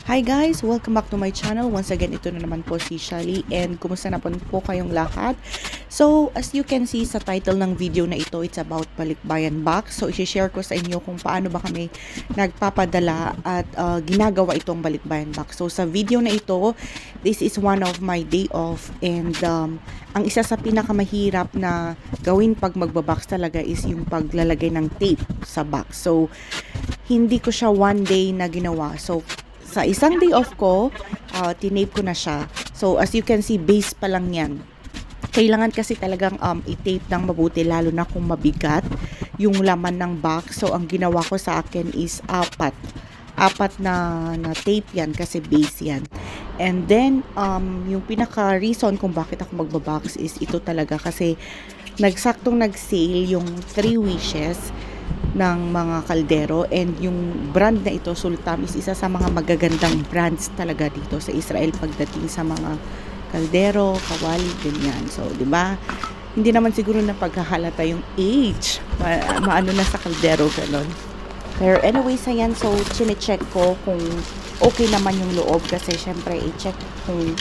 Hi guys! Welcome back to my channel. Once again, ito na naman po si Shelly and kumusta na po kayong lahat? So, as you can see sa title ng video na ito, it's about Balikbayan Box. So, i-share ko sa inyo kung paano ba kami nagpapadala at ginagawa itong Balikbayan Box. So, sa video na ito, this is one of my day off and ang isa sa pinakamahirap na gawin pag magbabox talaga is yung paglalagay ng tape sa box. So, hindi ko siya one day na ginawa. So, sa isang day off ko, tinape ko na siya. So, as you can see, base pa lang yan. Kailangan kasi talagang i-tape ng mabuti, lalo na kung mabigat yung laman ng box. So, ang ginawa ko sa akin is apat na tape yan kasi base yan. And then, yung pinaka-reason kung bakit ako magbabox is ito talaga kasi nagsaktong nag-sale yung 3 wishes ng mga kaldero, and yung brand na ito, Sultam, is isa sa mga magagandang brands talaga dito sa Israel pagdating sa mga kaldero, kawali, ganyan. So, di ba? Hindi naman siguro na paghahalata yung age. Maano na sa kaldero, ganon. Pero anyways, ayan, so chine-check ko kung okay naman yung loob kasi syempre i-check kung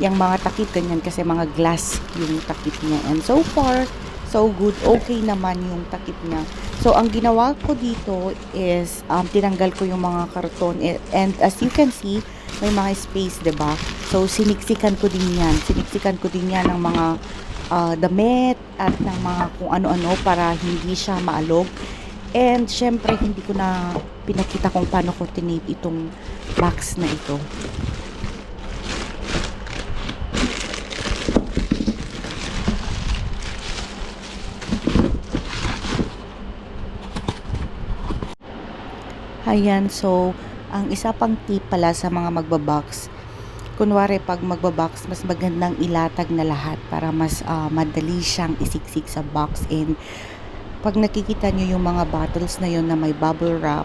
yung mga takip ganyan kasi mga glass yung takip niya. And so far, so good. Okay naman yung takip niya. So, ang ginawa ko dito is tinanggal ko yung mga karton. And as you can see, may mga space, diba? So, siniksikan ko din yan. Siniksikan ko din yan ng mga damit at ng mga kung ano-ano para hindi siya maalog. And, syempre, hindi ko na pinakita kung paano ko tinape itong box na ito. Ayan, so, ang isa pang tip pala sa mga magbabox, kunwari pag magbabox, mas magandang ilatag na lahat para mas madali siyang isiksik sa box. And pag nakikita nyo yung mga bottles na yon na may bubble wrap,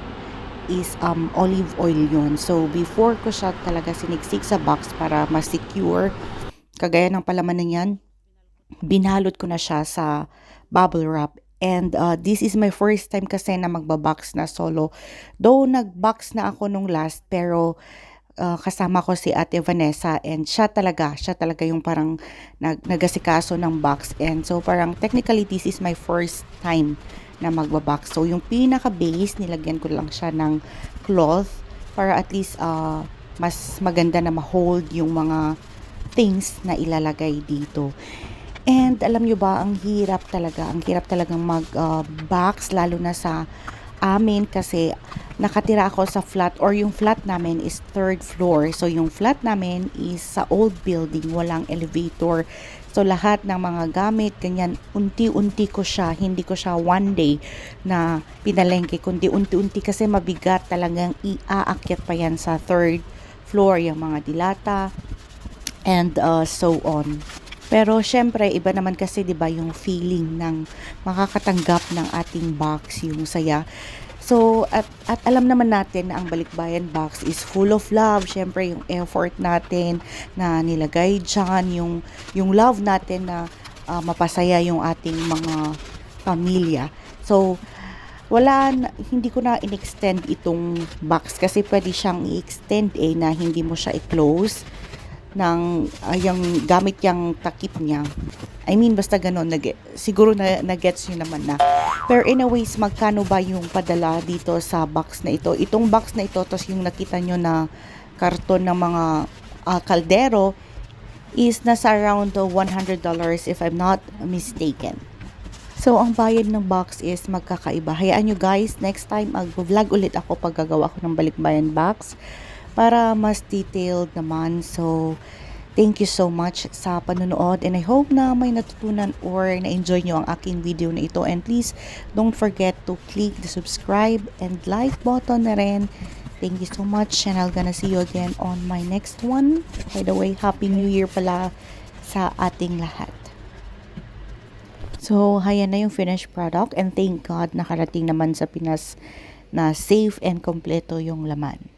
is olive oil yun. So, before ko siya talaga siniksik sa box para mas secure, kagaya ng palaman na yan, binalot ko na siya sa bubble wrap. And this is my first time kasi na magbabox na solo. Though nagbox na ako nung last, pero kasama ko si Ate Vanessa, and siya talaga yung parang nagasikaso ng box. And so parang technically this is my first time na magbabox. So yung pinaka base, nilagyan ko lang siya ng cloth para at least mas maganda na ma-hold yung mga things na ilalagay dito. And alam nyo ba, ang hirap talagang mag-box, lalo na sa amin kasi nakatira ako sa flat, or yung flat namin is 3rd floor. So yung flat namin is sa old building, walang elevator. So lahat ng mga gamit, ganyan, unti-unti ko siya, hindi ko siya one day na pinalengke, kundi unti-unti kasi mabigat talagang iaakyat pa yan sa 3rd floor, yung mga dilata and so on. Pero syempre, iba naman kasi 'di ba yung feeling ng makakatanggap ng ating box, yung saya. So, at alam naman natin na ang Balikbayan Box is full of love. Syempre, yung effort natin na nilagay diyan, yung love natin na mapasaya yung ating mga pamilya. So, hindi ko na in-extend itong box kasi pwede siyang i-extend na hindi mo siya i-close ng yung gamit yung takip niya. I mean, basta ganun, siguro na-gets nyo naman na. Pero anyways, magkano ba yung padala dito sa box na ito? Itong box na ito, tapos yung nakita nyo na karton ng mga kaldero, is nasa around $100 if I'm not mistaken. So, ang bayad ng box is magkakaiba. Hayaan nyo guys, next time mag-vlog ulit ako pag gagawa ko ng Balikbayan Box para mas detailed naman. So, thank you so much sa panonood, and I hope na may natutunan or na-enjoy nyo ang aking video na ito. And please, don't forget to click the subscribe and like button na rin. Thank you so much, and I'm gonna see you again on my next one. By the way, Happy New Year pala sa ating lahat. So, hayan na yung finished product, and thank God nakarating naman sa Pinas na safe and kompleto yung laman.